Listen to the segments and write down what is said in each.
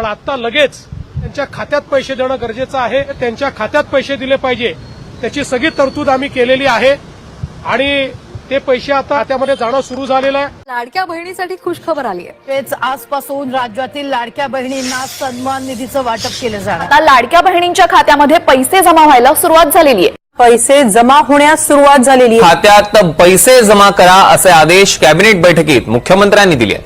पण आता लगेच त्यांच्या खात्यात पैसे देणं गरजेचं आहे. त्यांच्या खात्यात पैसे दिले पाहिजे त्याची सगळी तरतूद आम्ही केलेली आहे आणि ते पैसे आता खात्यामध्ये जाणं सुरू झालेलं आहे. लाडक्या बहिणीसाठी खुश खबर आली आहे. तेच आजपासून राज्यातील लाडक्या बहिणींना सन्मान निधीचं वाटप केलं जाणार. आता लाडक्या बहिणींच्या खात्यामध्ये पैसे जमा व्हायला सुरुवात झालेली आहे. पैसे जमा होण्यास सुरुवात झालेली आहे. खात्यात पैसे जमा करा असे आदेश कॅबिनेट बैठकीत मुख्यमंत्र्यांनी दिले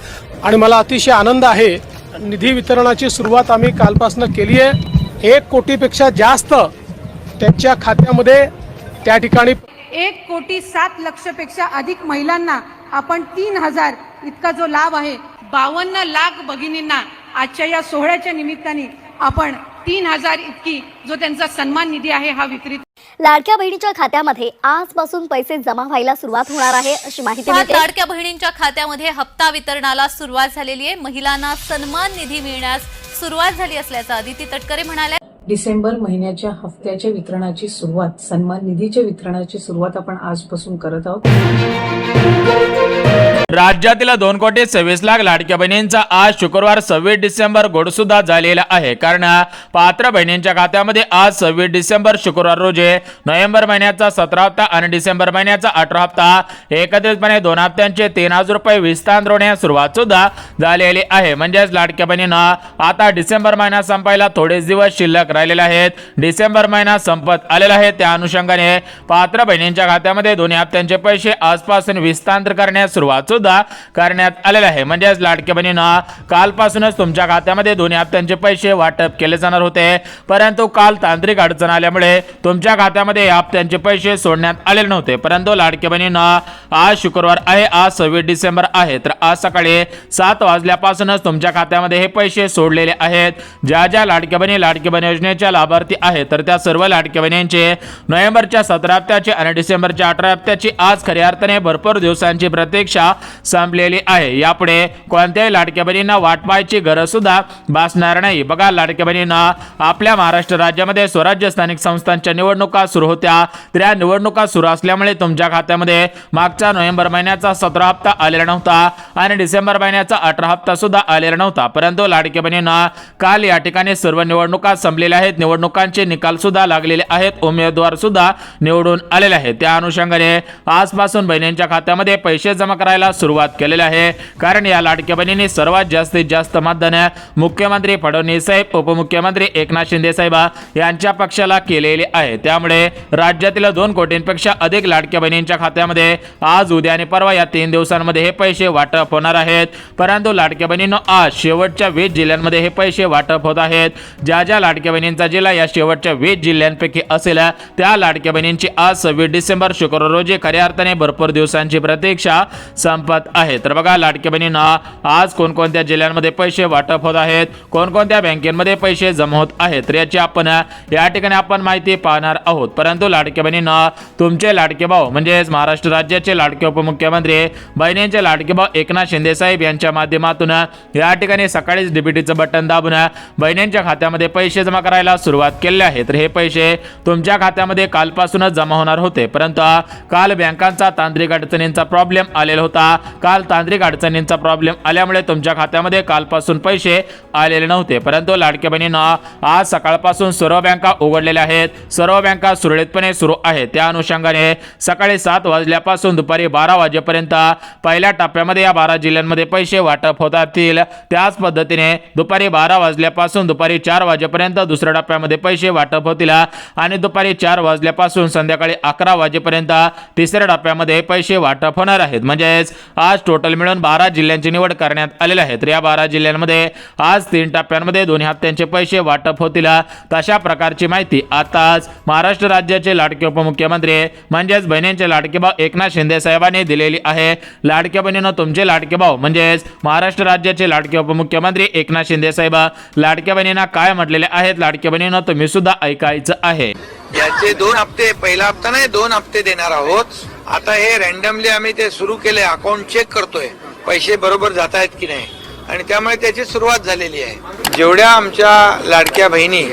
आणि मला अतिशय आनंद आहे. निधी वितरणाची सुरुवात आम्ही कालपासून केली आहे. 1 कोटीपेक्षा जास्त त्यांच्या खात्यामध्ये त्या ठिकाणी 1,07,00,000पेक्षा अधिक महिलांना आपण 3,000 इतका जो लाभ आहे 52 लाख भगिनींना आजच्या या सोहळ्याच्या निमित्ताने आपण 3,000 इतकी जो त्यांचा सन्मान निधी आहे हा वितरित. लाडक्या बहिणीच्या खात्यामध्ये आजपासून पैसे जमा व्हायला सुरुवात होणार आहे अशी माहिती मिळते. लाडक्या बहिणींच्या खात्यामध्ये हप्ता वितरणाला सुरुवात झालेली आहे. महिलांना सन्मान निधी मिळण्यास सुरुवात झाली असल्याचं अदिती तटकरे म्हणाले. डिसेंबर महिन्याच्या हप्त्याच्या वितरणाची सुरुवात, सन्मान निधीच्या वितरणाची सुरुवात आपण आजपासून करत आहोत. राज्यातील 2,26,00,000 लाडक्या बहिणींचा आज शुक्रवार 26 डिसेंबर गोडसुद्धा झालेला आहे. कारण पात्र बहिणींच्या खात्यामध्ये आज 26 डिसेंबर शुक्रवार रोजी नोव्हेंबर महिन्याचा 17 हप्ता आणि डिसेंबर महिन्याचा 18 हप्ता एकत्रितपणे 2 हप्त्यांचे 3,000 रुपये विस्तार होण्यास सुरुवात सुद्धा झालेली आहे. म्हणजेच लाडक्या बहिणींना आता डिसेंबर महिना संपायला थोडेच दिवस शिल्लक राहिलेले आहेत. डिसेंबर महिना संपत आलेला आहे. त्या अनुषंगाने पात्र बहिणींच्या खात्यामध्ये 2 हप्त्यांचे पैसे आजपासून विस्तार करण्यास सुरुवात सुद्धा करण्यात आलेले आहे. म्हणजेच लाडक्या बहिणींना कालपासूनच तुमच्या खात्यामध्ये 2 हप्त्यांचे पैसे वाटप केले जाणार होते. परंतु काल तांत्रिक अडचण आल्यामुळे तुमच्या खात्यामध्ये हप्त्यांचे पैसे सोडण्यात आलेले नव्हते. परंतु लाडक्या बहिणींना आज शुक्रवार आहे, आज 26 डिसेंबर आहे, तर आज सकाळी 7 वाजल्यापासूनच तुमच्या खात्यामध्ये हे पैसे सोडलेले आहेत. ज्या ज्या लाडक्या बहिणी लाडकी बहीण योजनेच्या लाभार्थी आहेत तर त्या सर्व लाडक्या बहिणींचे नोव्हेंबरच्या 17 हप्त्याची आणि डिसेंबरच्या 18 हप्त्याची आज खऱ्या अर्थाने भरपूर दिवसांची प्रतीक्षा संपलेली आहे. यापुढे कोणत्याही लाडक्या बहिणींना वाट पाहायची गरज सुद्धा भासणार नाही. बघा, लाडक्या बहिणींना आपल्या महाराष्ट्र राज्यामध्ये स्वराज्य स्थानिक संस्थांच्या निवडणुका सुरू होत्या. त्या निवडणुका सुरू असल्यामुळे तुमच्या खात्यामध्ये मागच्या नोव्हेंबर महिन्याचा 17 हप्ता आलेला नव्हता आणि डिसेंबर महिन्याचा 18 हप्ता सुद्धा आलेला नव्हता. परंतु लाडक्या बहिणींना काल या ठिकाणी सर्व निवडणुका संपलेल्या आहेत. निवडणुकांचे निकाल सुद्धा लागलेले आहेत. उमेदवार सुद्धा निवडून आलेले आहेत. त्या अनुषंगाने आजपासून बहिणींच्या खात्यामध्ये पैसे जमा करायला सुरुवात केलेली आहे. कारण या लाडक्या बहिणींनी सर्वात जास्तीत जास्त मतदान मुख्यमंत्री फडणवीस साहेब, उपमुख्यमंत्री एकनाथ शिंदे साहेब यांच्या पक्षाला केलेले आहे. त्यामुळे राज्यातील 2 कोटींपेक्षा अधिक लाडक्या बहिणींच्या खात्यामध्ये आज, उद्या आणि परवा या 3 दिवसांमध्ये हे पैसे वाटप होणार आहेत. परंतु लाडक्या बहिणींनो आज शेवटच्या 20 जिल्ह्यांमध्ये हे पैसे वाटप होत आहेत. ज्या ज्या लाडक्या बहिणींचा जिल्हा या शेवटच्या 20 जिल्ह्यांपैकी असेल त्या लाडक्या बहिणींची आज 26 डिसेंबर शुक्रवार रोजी खऱ्या अर्थाने भरपूर दिवसांची प्रतीक्षा संपत आहे. तर बघा, लाडक्या बहिणींना आज कोणकोणत्या जिल्ह्यांमध्ये पैसे वाटप होत आहेत, कोणकोणत्या बँकेमध्ये पैसे जमा होत आहेत, तर याची आपण या ठिकाणी आपण माहिती पाहणार आहोत. परंतु लाडक्या बहिणींना तुमचे लाडके भाऊ म्हणजेच महाराष्ट्र राज्याचे लाडके उपमुख्यमंत्री बहिणींचे लाडके भाऊ एकनाथ शिंदे साहेब यांच्या माध्यमातून या ठिकाणी सकाळीच डीबीटीचं बटन दाबून बहिणींच्या खात्यामध्ये पैसे जमा करायला सुरुवात केली आहे. तर हे पैसे तुमच्या खात्यामध्ये कालपासूनच जमा होणार होते. परंतु काल बँकांचा तांत्रिक अडचणींचा प्रॉब्लेम आलेला होता. काल तांत्रिक अडचणींचा प्रॉब्लेम आल्यामुळे तुमच्या खात्यामध्ये कालपासून पैसे आलेले नव्हते. परंतु लाडक्या बहिणींना आज सकाळपासून सर्व बँका उघडलेल्या आहेत. सर्व बँका सुरळीतपणे सुरू आहेत. त्या अनुषंगाने सकाळी 7 वाजल्यापासून दुपारी 12 वाजेपर्यंत पहिल्या टप्प्यामध्ये या 12 जिल्ह्यांमध्ये पैसे वाटप होत असतील. त्याच पद्धतीने दुपारी 12 वाजल्यापासून दुपारी 4 वाजेपर्यंत दुसऱ्या टप्प्यामध्ये पैसे वाटप होतील आणि दुपारी 4 वाजल्यापासून संध्याकाळी 11 वाजेपर्यंत तिसऱ्या टप्प्यामध्ये पैसे वाटप होणार आहेत. म्हणजेच आज टोटल मिळून 12 जिल्ह्यांची निवड करण्यात आलेली आहे. तर या 12 जिल्ह्यांमध्ये आज 3 टप्प्यांमध्ये 2 हप्त्यांचे पैसे वाटप होतील. तशा प्रकारची माहिती आताच महाराष्ट्र राज्याचे लाडके उपमुख्यमंत्री म्हणजेच बहिणींचे लाडके भाऊ एकनाथ शिंदे साहेबांनी दिलेली आहे. लाडक्या बहिणींनो तुमचे लाडके भाऊ म्हणजेच महाराष्ट्र राज्याचे लाडके उपमुख्यमंत्री एकनाथ शिंदे साहेब लाडक्या बहिणींना काय म्हटलेले आहेत, लाडक्या बहिणींनो तुम्ही सुद्धा ऐकायचं आहे. याचे 2 हप्ते, पहिला हप्ता नाही 2 हप्ते देणार आहोत. आता हे रॅन्डमली आम्ही ते सुरू केले, अकाउंट चेक करतोय पैसे बरोबर जात आहेत की नाही आणि त्यामुळे त्याची सुरुवात झालेली आहे. जेवढ्या आमच्या लाडक्या बहिणी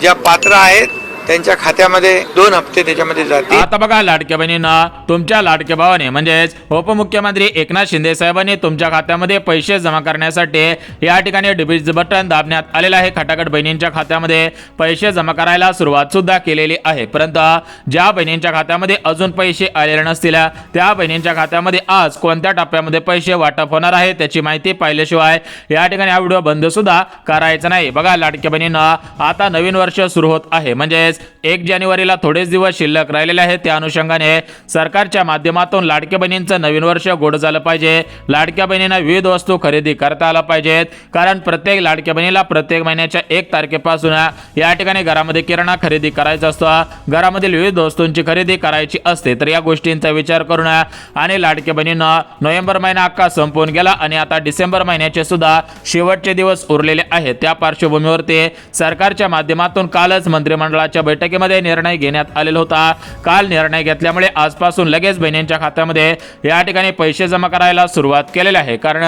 ज्या पात्र आहेत त्यांच्या खात्यामध्ये 2 हप्ते त्याच्यामध्ये जातील. आता बघा लाडक्या बहिणींना तुमच्या लाडक्या भावाने म्हणजेच उपमुख्यमंत्री एकनाथ शिंदे साहेबांनी तुमच्या खात्यामध्ये पैसे जमा करण्यासाठी या ठिकाणी डिपॉझिट बटन दाबण्यात आलेलं आहे. खटाखट बहिणींच्या खात्यामध्ये पैसे जमा करायला सुरुवात सुद्धा केलेली आहे. परंतु ज्या बहिणींच्या खात्यामध्ये अजून पैसे आलेले नसतील त्या बहिणींच्या खात्यामध्ये आज कोणत्या टप्प्यामध्ये पैसे वाटप होणार आहे त्याची माहिती पाहिल्याशिवाय या ठिकाणी हा व्हिडिओ बंद सुद्धा करायचा नाही. बघा लाडक्या बहिणींना आता नवीन वर्ष सुरू होत आहे, म्हणजेच 1 जानेवारीला थोडेच दिवस शिल्लक राहिलेले आहेत. त्या अनुषंगाने सरकारच्या माध्यमातून लाडक्या बहिणींचं नवीन वर्ष गोड झालं पाहिजे. लाडक्या बहिणींना विविध वस्तू खरेदी करता आला पाहिजेत, कारण प्रत्येक लाडक्या बहिणीला प्रत्येक महिन्याच्या 1 तारखेपासून या ठिकाणी घरामध्ये किराणा खरेदी करायचा असतो, घरामधील विविध वस्तूंची खरेदी करायची असते. तर या गोष्टींचा विचार करून आणि लाडक्या बहिणींना नोव्हेंबर महिना अख्खा संपून गेला आणि आता डिसेंबर महिन्याचे सुद्धा शेवटचे दिवस उरलेले आहेत. त्या पार्श्वभूमीवरती सरकारच्या माध्यमातून कालच मंत्रिमंडळाच्या बैठकीमध्ये निर्णय घेण्यात आलेला होता. काल निर्णय घेतल्यामुळे आजपासून लगेच बहिणींच्या खात्यामध्ये या ठिकाणी पैसे जमा करायला सुरुवात केलेली आहे. कारण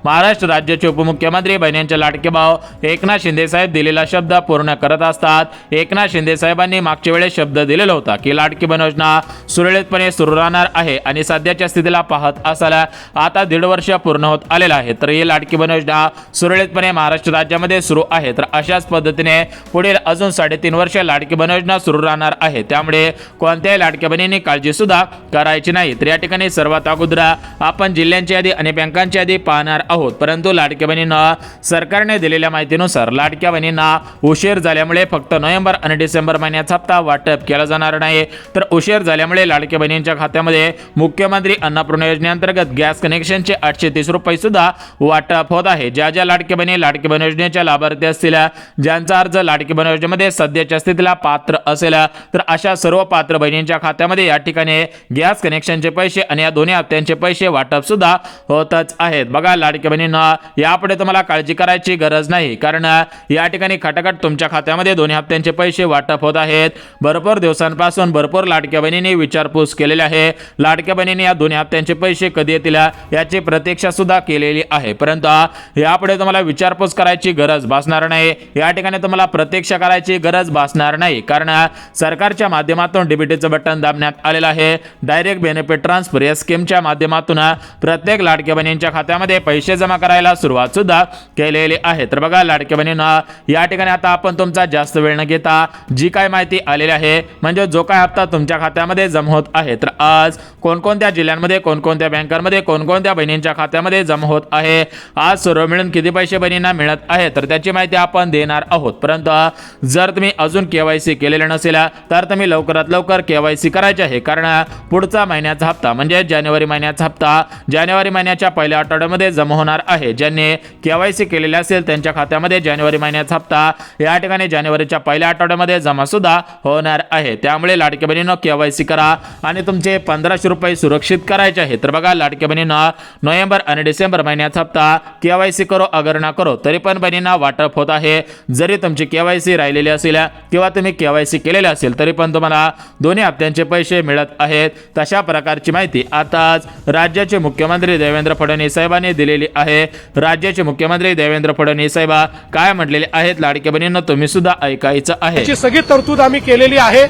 महाराष्ट्र राज्याचे उपमुख्यमंत्री बहिणींचे लाडके भाव एकनाथ शिंदे साहेब दिलेला शब्द पूर्ण करत असतात. एकनाथ शिंदे साहेबांनी मागच्या वेळेस शब्द दिलेला होता की लाडकी बहीण योजना सुरळीतपणे सुरू राहणार आहे आणि सध्याच्या स्थितीला पाहत असायला आता 1.5 वर्ष पूर्ण होत आलेलं आहे. तर ही लाडकी बहीण योजना सुरळीतपणे महाराष्ट्र राज्यामध्ये सुरू आहे. तर अशाच पद्धतीने पुढील अजून 3.5 वर्ष लाडकी बहीण योजना सुरू राहणार आहे. त्यामुळे कोणत्याही लाडक्या बहिणींनी काळजी सुद्धा करायची नाही. तर या ठिकाणी सर्वात अगोदर आपण जिल्ह्यांची यादी आणि बँकांची यादी पाहणार आहोत. परंतु लाडक्या बहिणींना सरकारने दिलेल्या माहितीनुसार लाडक्या बहिणींना उशीर झाल्यामुळे फक्त नोव्हेंबर आणि डिसेंबर महिन्याचा हप्ता वाटप केला जाणार नाही. तर उशीर झाल्यामुळे लाडक्या बहिणींच्या खात्यामध्ये मुख्यमंत्री अन्नपूर्णा योजनेअंतर्गत गॅस कनेक्शनचे 830 रुपये सुद्धा वाटप होत आहे. ज्या ज्या लाडक्या बहिणी लाडकी बहीण योजनेच्या लाभार्थी असतील, ज्यांचा अर्ज लाडकी बहीण योजनेमध्ये सध्याच्या स्थितीला पात्र असेल, तर अशा सर्व पात्र बहिणींच्या खात्यामध्ये या ठिकाणी गॅस कनेक्शनचे पैसे आणि या दोन्ही हप्त्यांचे पैसे वाटप सुद्धा होतच आहेत. बघा लाडक्या बहिणींना यापुढे तुम्हाला काळजी करायची गरज नाही, कारण या ठिकाणी खटाखट तुमच्या खात्यामध्ये दोन्ही हप्त्यांचे पैसे वाटप होत आहेत. भरपूर दिवसांपासून भरपूर लाडक्या बहिणींनी विचारपूस केलेली आहे. लाडक्या बहिणींनी या दोन्ही हप्त्यांचे पैसे कधी येतील याची प्रतीक्षा सुद्धा केलेली आहे. परंतु यापुढे तुम्हाला विचारपूस करायची गरज भासणार नाही. या ठिकाणी तुम्हाला प्रतीक्षा करायची गरज भासणार नाही, कारण सरकारच्या माध्यमातून डीबीटीचं बटन दाबण्यात आलेलं आहे. डायरेक्ट बेनिफिट ट्रान्सफर या स्कीमच्या माध्यमातून प्रत्येक लाडक्या बहिणींच्या खात्यामध्ये पैसे जमा करायला सुरुवात सुद्धा केलेली आहे. तर बघा लाडक्या बहिणींना या ठिकाणी आता आपण तुमचा जास्त वेळ न घेता जी काय माहिती आलेली आहे, म्हणजे जो काय हप्ता तुमच्या खात्यामध्ये जमा होत आहे, तर आज कोणकोणत्या जिल्ह्यांमध्ये कोणकोणत्या बँकांमध्ये कोणकोणत्या बहिणींच्या खात्यामध्ये जमा होत आहे, आज सर्व मिळून किती पैसे बहिणींना मिळत आहे, तर त्याची माहिती आपण देणार आहोत. परंतु जर तुम्ही अजून केवायसी केलेलं नसेल तर तुम्ही लवकरात लवकर केवायसी करायचे आहे, कारण पुढचा महिन्याचा हप्ता म्हणजे जानेवारी महिन्याचा हप्ता जानेवारी महिन्याच्या पहिल्या आठवड्यामध्ये जमा होणार आहे. ज्यांनी केवायसी केलेले असेल त्यांच्या खात्यामध्ये जानेवारी महिन्याचा हप्ता या ठिकाणी जानेवारीच्या पहिल्या आठवड्यामध्ये जमा सुद्धा होणार आहे. त्यामुळे लाडक्या बहिणींनो केवायसी करा आणि तुमचे 1500 रुपये सुरक्षित करायचे आहे. तर बघा लाडक्या बहिणींना नोव्हेंबर आणि डिसेंबर महिन्याचा हप्ता केवायसी करो अगर ना करो तरी पण बहिणींना वाटप होत आहे. जरी तुमची केवायसी राहिलेली असेल किंवा तुम्ही केवायसी केलेले असेल तरी पण तुम्हाला दोन्ही हप्त्यांचे पैसे मिळत आहेत. तशा प्रकारची माहिती आताच राज्याचे मुख्यमंत्री देवेंद्र फडणवीस साहेबांनी दिलेली आहे. राज्याचे मुख्यमंत्री देवेंद्र फडणवीस साहेब काय म्हटलेले आहेत लाडक्या बहिणींना तुम्ही सुद्धा ऐकायचं आहे. त्याची सगळी तरतूद आम्ही केलेली आहे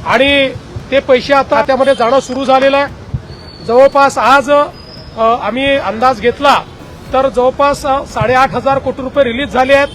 आणि ते पैसे आता खात्यामध्ये जाणं सुरू झालेलं आहे. जवळपास आज आम्ही अंदाज घेतला तर जवळपास 8,500 कोटी रुपये रिलीज झाले आहेत.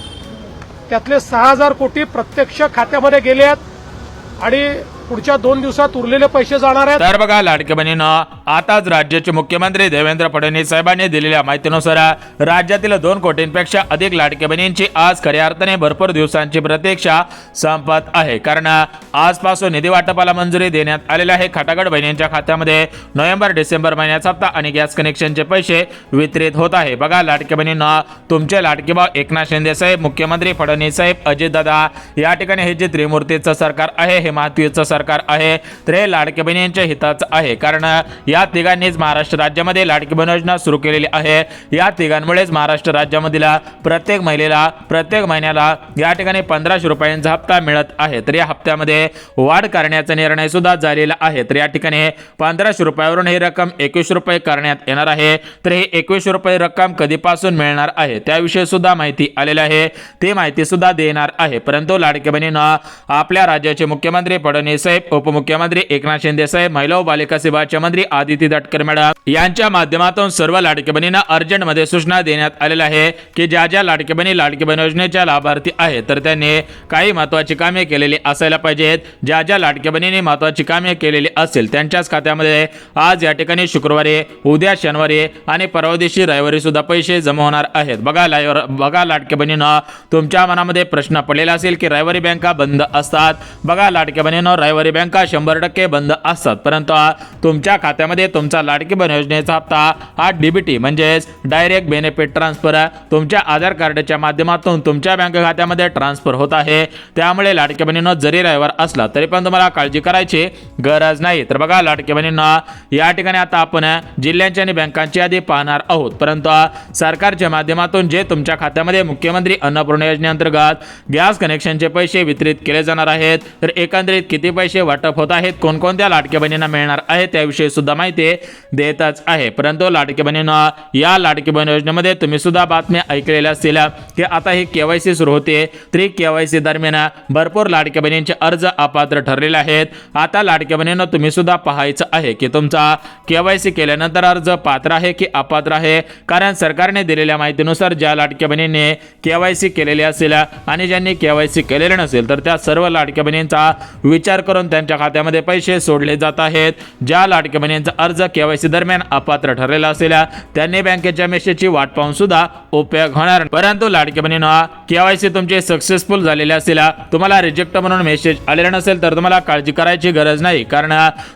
त्यातले 6,000 कोटी प्रत्यक्ष खात्यामध्ये गेले आहेत आणि पुढच्या 2 दिवसात उरलेले पैसे जाणार आहेत. तर बघा लाडक्या बहिणींनो आताच राज्याचे मुख्यमंत्री देवेंद्र फडणवीस साहेबांनी दिलेल्या माहितीनुसार राज्यातील 2 कोटींपेक्षा अधिक लाडक्या बहिणींची आज खऱ्या अर्थाने भरपूर दिवसांची प्रतीक्षा संपत आहे, कारण आजपासून निधी वाटपाला मंजुरी देण्यात आलेली आहे. खटाखट बहिणींच्या खात्यामध्ये नोव्हेंबर डिसेंबर महिन्याचा हप्ता आणि गॅस कनेक्शनचे पैसे वितरित होत आहे. बघा लाडक्या बहिणींना तुमचे लाडके भाव एकनाथ शिंदे साहेब, मुख्यमंत्री फडणवीस साहेब, अजितदादा या ठिकाणी हे जे त्रिमूर्तीचं सरकार आहे हे महायुतीचं सरकार आहे. तर हे लाडक्या बहिणींच्या हिताचं आहे, कारण या या तिघांनीच महाराष्ट्र राज्यामध्ये लाडकी बहीण योजना सुरू केलेली आहे. या तिघांमुळेच महाराष्ट्र राज्यामधील प्रत्येक महिलेला प्रत्येक महिन्याला या ठिकाणी 1500 रुपयांचा हप्ता मिळत आहे. तर या हप्त्यामध्ये वाढ करण्याचा निर्णय सुद्धा झालेला आहे. तर या ठिकाणी 1500 रुपयावरून ही रक्कम 21 रुपये करण्यात येणार आहे. तर ही 21 रुपये रक्कम कधीपासून मिळणार आहे त्याविषयी सुद्धा माहिती आलेली आहे. ती माहिती सुद्धा देणार आहे. परंतु लाडकी बहिणींना आपल्या राज्याचे मुख्यमंत्री फडणवीस साहेब, उपमुख्यमंत्री एकनाथ शिंदे साहेब, महिला व बालिका सेवाचे मंत्री आदिती तटकरे मॅडम यांच्या माध्यमातून सर्व लाडकी बहिणींना अर्जंट मध्ये सूचना देण्यात आलेल्या आहे की ज्या ज्या लाडकी बहिणी लाडकी बहीण योजनेच्या लाभार्थी आहेत तर त्यांनी काही महत्त्वाची कामे केलेली असायला पाहिजेत. ज्या ज्या लाडकी बहिणींनी महत्त्वाची कामे केलेली असेल त्यांच्याच खात्यामध्ये आज या ठिकाणी शुक्रवारी, उद्या शनिवारी आणि परवा दिवशी रविवारी सुद्धा पैसे जमा होणार आहेत. बघा लाडकी बहिणींना तुमच्या मनामध्ये प्रश्न पडलेला असेल की रविवारी बँका बंद असतात. बघा लाडकी बहिणींना रविवारी बँका 100% बंद असतात. परंतु तुमच्या खात्यामध्ये तुमचा लाडकी बहीण योजनेचा हप्ता हा डीबीटी म्हणजेच डायरेक्ट बेनिफिट ट्रान्सफर तुमच्या आधार कार्डच्या माध्यमातून तुमच्या बँक खात्यामध्ये ट्रान्सफर होत आहे. त्यामुळे लाडकी बहिणींना जरी रविवार असला तरी पण तुम्हाला काळजी करायची गरज नाही. तर बघा लाडकी बहिणींना या ठिकाणी आता आपण जिल्ह्यांची आणि बँकांची यादी पाहणार आहोत. परंतु सरकारच्या माध्यमातून जे तुमच्या खात्यामध्ये मुख्यमंत्री अन्नपूर्णा योजनेअंतर्गत गॅस कनेक्शनचे पैसे वितरित केले जाणार आहेत. तर एकंदरीत किती पैसे वाटप होत आहेत, कोणकोणत्या लाडक्या बहिणींना मिळणार आहे त्याविषयी सुद्धा माहिती देतच आहे. परंतु लाडकी बहिणींना या लाडकी बहीण योजनेमध्ये तुम्ही सुद्धा बातम्या ऐकलेल्या असतील की आता ही केवायसी सुरू होते. तर केवायसी दरम्यान भरपूर लाडक्या बहिणींचे अर्ज अपात्र ठरलेले आहेत. आता लाडक्या बहिणींना तुम्ही सुद्धा पाहायचं आहे की तुमचा केवायसी केल्यानंतर अर्ज पात्र आहे की अपात्र आहे. कारण सरकारने दिलेल्या माहितीनुसार ज्या लाडक्या बहिणींनी केवायसी केलेली असेल आणि ज्यांनी केवायसी केलेले नसेल तर त्या सर्व लाडक्या बहिणींचा विचार करून त्यांच्या खात्यामध्ये पैसे सोडले जात आहेत. ज्या लाडक्या बहिणींचा अर्ज केवायसी दरम्यान अपात्र ठरलेला असेल त्यांनी बँकेच्या मेसेजची वाट पाहून सुद्धा उपयोग होणार. परंतु लाडक्या बहिणींना केवायसी तुमची सक्सेसफुल झालेली असेल, तुम्हाला रिजेक्ट म्हणून मेसेज आलेला नसेल तर तुम्हाला काळजी करायची गरज नाही. कारण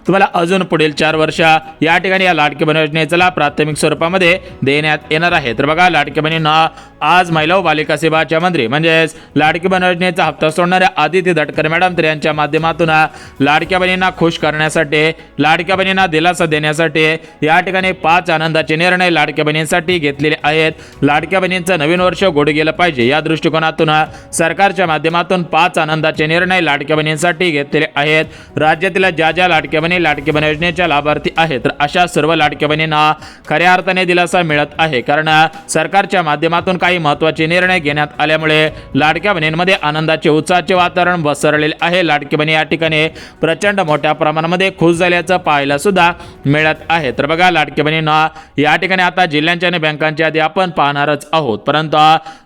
तुम्हाला अजून पुढील 4 वर्ष या ठिकाणी या लाडकी बहीण योजनेचा लाभ प्राथमिक स्वरूपामध्ये देण्यात येणार आहे. तर बघा लाडकी बहिणींना आज महिला व बालिका सेवाच्या मंत्री म्हणजेच लाडकी बहीण योजनेचा हप्ता सोडणाऱ्या आदिती तटकरे मॅडम तर यांच्या माध्यमातून लाडक्या बहिणींना खुश करण्यासाठी, लाडक्या बहिणींना दिलासा देण्यासाठी या ठिकाणी 5 आनंदाचे निर्णय लाडक्या बहिणींसाठी घेतलेले आहेत. लाडक्या बहिणींचं नवीन वर्ष गोड गेलं पाहिजे या दृष्टिकोनातून सरकारच्या माध्यमातून 5 आनंदाचे निर्णय लाडक्या बहिणींसाठी घेतलेले आहेत. राज्यातील ज्या ज्या लाडक्या बहिणी लाडकी बहीण योजनेच्या लाभार्थी आहेत तर अशा सर्व लाडक्या बहिणींना खऱ्या अर्थाने दिलासा मिळत आहे. कारण सरकारच्या माध्यमातून काही महत्त्वाचे निर्णय घेण्यात आल्यामुळे लाडक्या बहिणींमध्ये आनंदाचे, उत्साहाचे वातावरण पसरलेले आहे. लाडकी बहिणी या ठिकाणी प्रचंड मोठ्या प्रमाणामध्ये खुश झाल्याचं पाहायला सुद्धा मिळत आहे. तर बघा लाडक्या बहिणींना या ठिकाणी आता जिल्ह्यांच्या आणि बँकांच्या आधी आपण पाहणारच आहोत. परंतु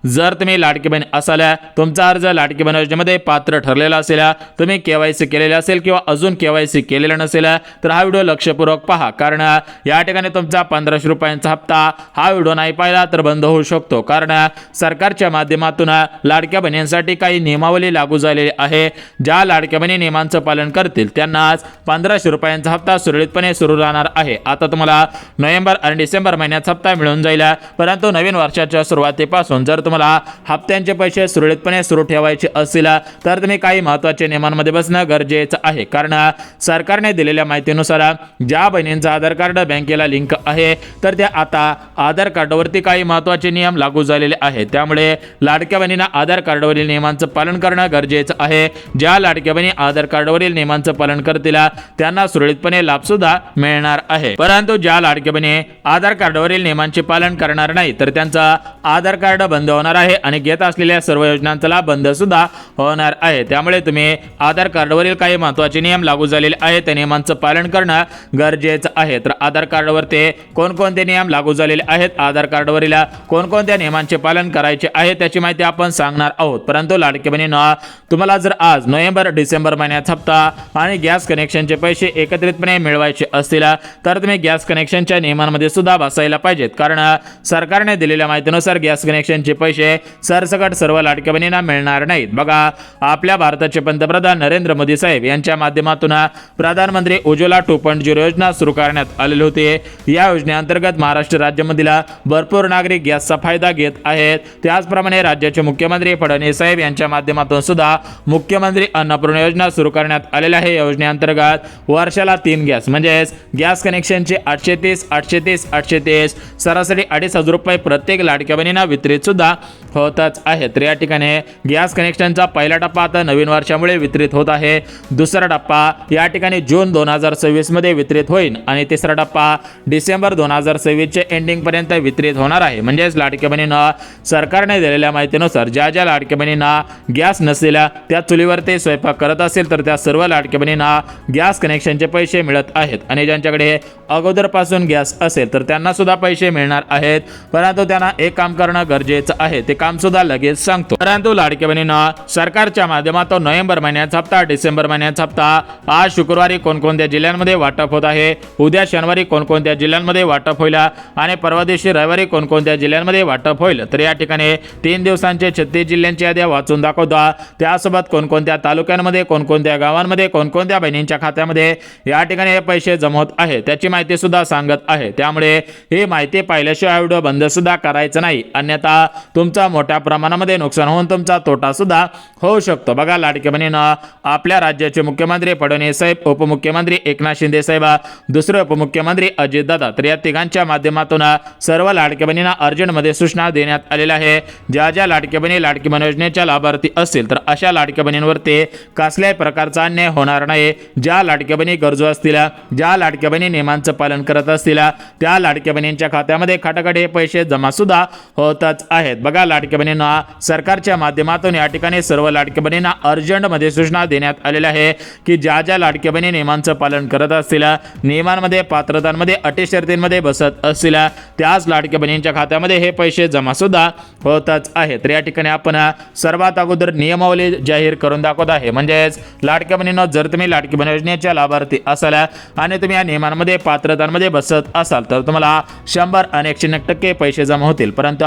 जर तुम्ही लाडकी बहीण असाल, तुमचा अर्ज लाडकी बहीण योजनेमध्ये पात्र ठरलेला असेल, तुम्ही केवायसी केलेले असेल किंवा अजून केवायसी केलेलं नसेल तर हा व्हिडिओ लक्षपूर्वक पहा. कारण या ठिकाणी तुमचा 1500 रुपयांचा हप्ता हा व्हिडिओ नाही पाहिला तर बंद होऊ शकतो. कारण सरकारच्या माध्यमातून लाडक्या बहिणींसाठी काही नियमावली लागू झालेली आहे. ज्या लाडक्या बहिणी नियमांचं पालन करतील त्यांनाच 1500 रुपयांचा हप्ता सुरळीतपणे सुरू राहणार आहे. आता तुम्हाला नोव्हेंबर आणि डिसेंबर महिन्यात हप्ता मिळून जाईल. परंतु नवीन वर्षाच्या सुरुवातीपासून जर तुम्हाला हप्त्यांचे पैसे सुरळीतपणे सुरू ठेवायचे असतील तर तुम्ही काही महत्त्वाच्या नियमांमध्ये बसणं गरजेचं आहे. कारण सरकारने दिलेल्या माहितीनुसार ज्या बहिणींचा आधार कार्ड बँकेला लिंक आहे तर त्या आता आधार कार्डवरती काही महत्त्वाचे नियम लागू झालेले आहेत. त्यामुळे लाडक्या बहिणींना आधार कार्डवरील नियमांचं पालन करणं गरजेचं आहे. ज्या लाडक्या बहिणी आधार कार्डवरील नियमांचं पालन करतील त्यांना सुरळीतपणे लाभ सुद्धा मिळणार आहे. परंतु ज्या लाडक्या बहिणी आधार कार्डवरील नियमांचे पालन करणार नाही तर त्यांचा आधार कार्ड बंद होणार आहे आणि घेत असलेल्या सर्व योजनांचा लाभ बंद सुद्धा होणार आहे. त्यामुळे तुम्ही आधार कार्डवरील काही महत्त्वाचे नियम लागू झालेले आहेत त्या नियमांचं पालन करणं गरजेचं आहे. तर आधार कार्डवरती कोणकोणते नियम लागू झालेले आहेत, आधार कार्डवरील कोणकोणत्या नियमांचे पालन करायचे आहे त्याची माहिती आपण सांगणार आहोत. परंतु लाडकी बहिणींना तुम्हाला जर आज नोव्हेंबर डिसेंबर महिन्यात हप्ता आणि गॅस कनेक्शनचे पैसे एकत्रितपणे मिळवायचे असतील तर तुम्ही गॅस कनेक्शनच्या नियमांमध्ये सुद्धा बसायला पाहिजेत. कारण सरकारने दिलेल्या माहितीनुसार गॅस कनेक्शनचे पैसे सरसकट सर्व लाडक्या बहिणींना मिळणार नाहीत. बघा आपल्या भारताचे पंतप्रधान नरेंद्र मोदी साहेब यांच्या माध्यमातून प्रधानमंत्री उज्ज्वला 2.0 योजना सुरू करण्यात आलेली होती. या योजनेअंतर्गत महाराष्ट्र राज्यामधील भरपूर नागरिक गॅसचा फायदा घेत आहेत. त्याचप्रमाणे राज्याचे मुख्यमंत्री फडणवीस साहेब यांच्या माध्यमातून सुद्धा मुख्यमंत्री अन्नपूर्णा योजना सुरू करण्यात आलेली आहे. या योजनेअंतर्गत वर्षाला 3 गॅस म्हणजेच गॅस कनेक्शनचे 830 सरासरी 2,500 रुपये प्रत्येक लाडक्या बहिणींना वितरित सुद्धा होतच आहेत. तर या ठिकाणी गॅस कनेक्शनचा पहिला टप्पा आता नवीन वर्षामुळे वितरित होत आहे. दुसरा टप्पा या ठिकाणी जून 2026 मध्ये वितरित होईल आणि तिसरा टप्पा डिसेंबर 2026 चे एंडिंग पर्यंत वितरित होणार आहे. म्हणजेच लाडक्या बहिणींना सरकारने दिलेल्या माहितीनुसार ज्या लाडक्या बहिणींना गॅस नसलेल्या त्या चुलीवर ते स्वयंपाक करत असेल तर त्या सर्व लाडक्या बहिणींना गॅस कनेक्शनचे पैसे मिळत आहेत आणि ज्यांच्याकडे अगोदरपासून गॅस असेल तर त्यांना सुद्धा पैसे मिळणार आहेत. परंतु त्यांना एक काम करणं गरजेचं आहे, ते काम सुद्धा लगेच सांगतो. परंतु लाडक्या बहिणींना सरकारच्या माध्यमातून नोव्हेंबर महिन्याचा हप्ता, डिसेंबर महिन्याचा हप्ता आज शुक्रवारी कोणकोणत्या जिल्ह्यांमध्ये वाटप होत आहे, उद्या शनिवारी कोणकोणत्या जिल्ह्यांमध्ये वाटप होईल आणि परवा दिवशी रविवारी कोणकोणत्या जिल्ह्यांमध्ये वाटप होईल. तर या ठिकाणी 3 दिवसांचे 36 जिल्ह्यांच्या याद्या वाचून दाखवता. त्यासोबत कोणकोणत्या तालुक्यांमध्ये, कोणकोणत्या गावांमध्ये, कोणकोणत्या बहिणींच्या खात्यामध्ये या ठिकाणी हे पैसे जमा होत आहे त्याची माहिती सुद्धा सांगत आहे. त्यामुळे ही माहिती पाहिल्याशिवाय व्हिडिओ बंद सुद्धा करायचं नाही, अन्यथा तुमचा मोठ्या प्रमाणामध्ये नुकसान होऊन तुमचा तोटा सुद्धा होऊ शकतो. बघा लाडक्या बहिणींना आपल्या राज्याचे मुख्यमंत्री फडणवीस साहेब, उपमुख्यमंत्री एकनाथ शिंदे साहेब, दुसरे उपमुख्यमंत्री अजितदादा, तर या तिघांच्या माध्यमातून सर्व लाडक्या बहिणींना अर्जंटमध्ये सूचना देण्यात आलेल्या आहे. ज्या लाडक्या बहिणी लाडकी बहीण योजनेच्या लाभार्थी असतील तर अशा लाडक्या बहिणींवरती कसल्याही प्रकारचा अन्याय होणार नाही. ज्या लाडक्या बहिणी गरजू असतील, ज्या लाडक्या बहिणी नियमांचं पालन करत असतील त्या लाडक्या बहिणींच्या खात्यामध्ये खटाखट हे पैसे जमा सुद्धा होतच आहेत. बघा लाडक्या बहिणींना सरकारच्या माध्यमातून या ठिकाणी सर्व लाडक्या बहिणींना अर्जंटमध्ये सूचना देण्यात आलेल्या आहे की ज्या लाडक्या बहिणी नियमांचं पालन करत असतील, नियमांमध्ये, पात्रतांमध्ये, अटी शर्तींमध्ये बसत असतील त्याच लाडक्या बहिणींच्या खात्यामध्ये हे पैसे जमा सुद्धा होतच आहेत. तर या ठिकाणी आपण सर्वात अगोदर नियमावली जाहीर करून दाखवत आहे. म्हणजेच लाडक्या बहिणींना जर तुम्ही लाडकी बहीण योजनेच्या लाभार्थी असाल आणि तुम्ही या नियमांमध्ये, पात्रतांमध्ये बसत असाल तर तुम्हाला 100 आणि 101% पैसे जमा होतील. परंतु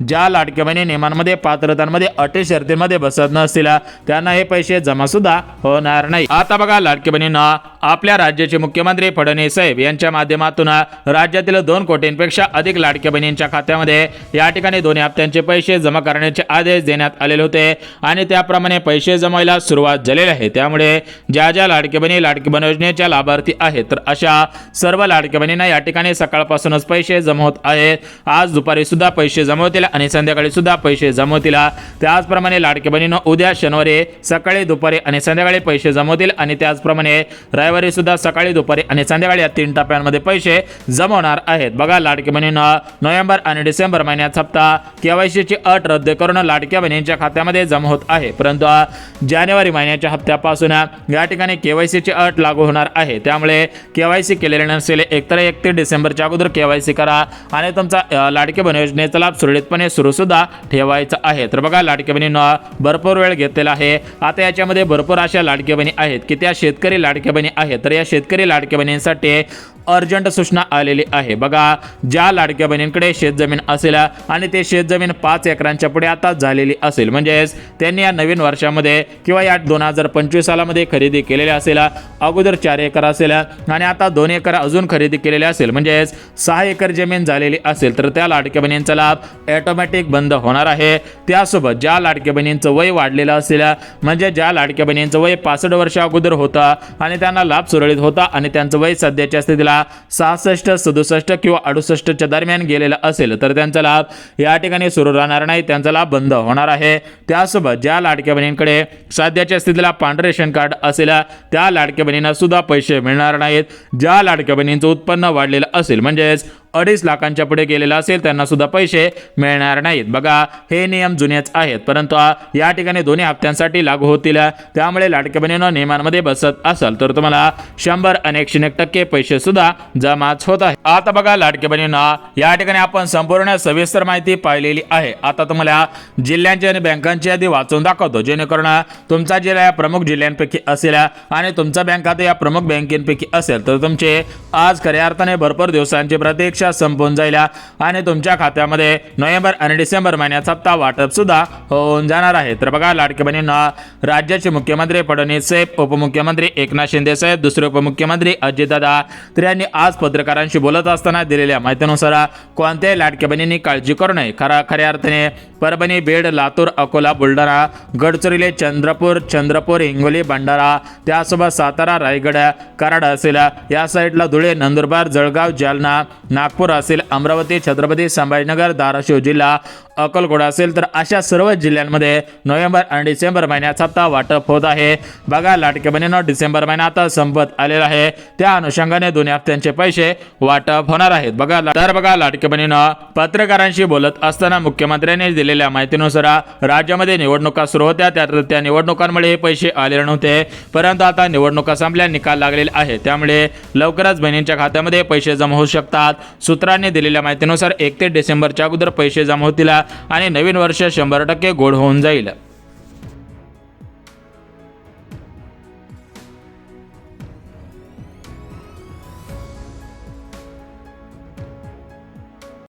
ज्या लाडक्या बहिणी नियमांमध्ये, पात्रतांमध्ये, अटी शर्तींमध्ये बसत नसतील त्यांना हे पैसे जमा सुद्धा होणार नाही. आता बघा लाडक्या बहिणींना आपल्या राज्याचे मुख्यमंत्री फडणवीस साहेब यांच्या माध्यमातून राज्यातील 2 कोटींपेक्षा अधिक लाडक्या बहिणींच्या खात्यामध्ये या ठिकाणी 2 हप्त्यांचे पैसे जमा करण्याचे आदेश देण्यात आलेले होते आणि त्याप्रमाणे पैसे जमायला सुरुवात झालेली आहे. त्यामुळे ज्या लाडक्या बहिणी लाडकी बहीण योजनेच्या लाभार्थी आहेत तर अशा सर्व लाडक्या बहिणींना या ठिकाणी सकाळपासूनच पैसे जमा होत आहेत. आज दुपारी सुद्धा पैसे जमा होतील आणि संध्याकाळी सुद्धा पैसे जमा होतील. त्याचप्रमाणे लाडक्या बहिणींना उद्या शनिवारी सकाळी, दुपारी आणि संध्याकाळी पैसे जमा होतील आणि त्याचप्रमाणे रविवारी सुद्धा सकाळी, दुपारी आणि संध्याकाळी या 3 टप्प्यांमध्ये पैसे जमा होणार आहेत. बघा लाडक्या बहिणींना नोव्हेंबर आणि डिसेंबर महिन्याचा हप्ता केवायसीची अट रद्द करून लाडक्या बहिणींच्या खात्यामध्ये जमा होत आहे. परंतु जानेवारी महिन्याच्या हप्त्यापासून या ठिकाणी केवायसीची अट लागू होणार आहे. त्यामुळे केवायसी केलेले नसेल एकतर 31 डिसेंबरच्या अगोदर केवायसी करा आणि तुमचा लाडकी बहीण योजनेचा लाभ सुरळीतपणे सुरू सुद्धा ठेवायचा आहे. तर बघा लाडक्या बहिणींना भरपूर वेळ घेतलेला आहे. आता याच्यामध्ये भरपूर अशा लाडक्या बहिणी आहेत की त्या शेतकरी लाडक्या बहिणी आहेत. तर या शेतकरी लाडक्या बहिणींसाठी अर्जंट सूचना आलेली आहे. बघा ज्या लाडक्या बहिणींकडे शेतजमीन असेल आणि ते शेतजमीन 5 एकरांच्या पुढे आता झालेली असेल, म्हणजेच त्यांनी या नवीन वर्षामध्ये किंवा या 2025 सालामध्ये खरेदी केलेली असेल, अगोदर 4 एकर असेल आणि आता 2 एकर अजून खरेदी केलेली असेल, म्हणजेच 6 एकर जमीन झालेली असेल तर त्या लाडक्या बहिणींचा लाभ ऑटोमॅटिक बंद होणार आहे. त्यासोबत ज्या लाडक्या बहिणींचं वय वाढलेलं असेल, म्हणजे ज्या लाडक्या बहिणींचं वय 65 वर्ष अगोदर होतं आणि त्यांना लाभ सुरळीत होता आणि त्यांचं वय सध्याच्या स्थितीला 66, 67 किंवा 68च्या दरम्यान गेलेला असेल तर त्यांचा लाभ या ठिकाणी सुरू राहणार नाही, त्यांचा लाभ बंद होणार आहे. त्यासोबत ज्या लाडक्या बहिणींकडे सध्याच्या स्थितीला पांढरे रेशन कार्ड असेल त्या लाडक्या बहिणींना सुद्धा पैसे मिळणार नाहीत. ज्या लाडक्या बहिणींचं उत्पन्न वाढलेलं असेल, म्हणजेच 2.5 लाखांच्या पुढे गेलेला असेल त्यांना सुद्धा पैसे मिळणार नाहीत. बघा हे नियम जुनेच आहेत परंतु या ठिकाणी 2 हप्त्यांसाठी लागू होतील. त्यामुळे लाडक्या बहिणींना नियमांमध्ये बसत असाल तर तुम्हाला 100 आणि 101% पैसे सुद्धा जमाच होत आहे. आता बघा लाडक्या बहिणींना या ठिकाणी आपण संपूर्ण सविस्तर माहिती पाहिलेली आहे. आता तुम्हाला जिल्ह्यांची आणि बँकांची यादी वाचून दाखवतो जेणेकरून तुमचा जिल्हा या प्रमुख जिल्ह्यांपैकी असेल आणि तुमचा बँक खाते या प्रमुख बँकेपैकी असेल तर तुमचे आज खऱ्या अर्थाने भरपूर दिवसांची प्रतीक्षा वर्ष संपून जाईल आणि तुमच्या खात्यामध्ये नोव्हेंबर आणि डिसेंबर महिन्याचा हप्ता वाटप सुद्धा होऊन जाणार आहे. तर बघा लाडक्या बहिणींना राज्याचे मुख्यमंत्री फडणवीस साहेब, उपमुख्यमंत्री एकनाथ शिंदे साहेब, दुसरे उपमुख्यमंत्री अजितदादा तर यांनी आज पत्रकारांशी बोलत असताना दिलेल्या माहितीनुसार कोणत्याही लाडक्या बहिणींनी काळजी करू नये. खऱ्या अर्थाने परभणी, बीड, लातूर, अकोला, बुलढाणा, गडचिरोली, चंद्रपूर, हिंगोली, भंडारा, त्यासोबत सातारा, रायगड, कराड असेल या साईडला, धुळे, नंदुरबार, जळगाव, जालना, नागपूर असेल, अमरावती, छत्रपती संभाजीनगर, धाराशिव जिल्हा, अक्कलकोट असेल तर अशा सर्व जिल्ह्यांमध्ये नोव्हेंबर आणि डिसेंबर महिन्याचा हप्ता वाटप होत आहे. बघा लाडक्या बहिणींनो, डिसेंबर महिना आता संपत आलेला आहे, त्या अनुषंगाने दोन्ही हप्त्यांचे पैसे वाटप होणार आहेत. बघा लाडक्या बहिणींनो, पत्रकारांशी बोलत असताना मुख्यमंत्र्यांनी दिलेल्या माहितीनुसार राज्यामध्ये निवडणुका सुरू होत्या, त्या निवडणुकांमुळे हे पैसे आलेले नव्हते, परंतु आता निवडणुका संपल्या, निकाल लागलेले आहे, त्यामुळे लवकरच बहिणींच्या खात्यामध्ये पैसे जमा होऊ शकतात. सूत्रांनी दिलेल्या माहितीनुसार 1 ते डिसेंबरच्या अगोदर पैसे जमा होतील आणि नवीन वर्ष 100% गोड होऊन जाईल.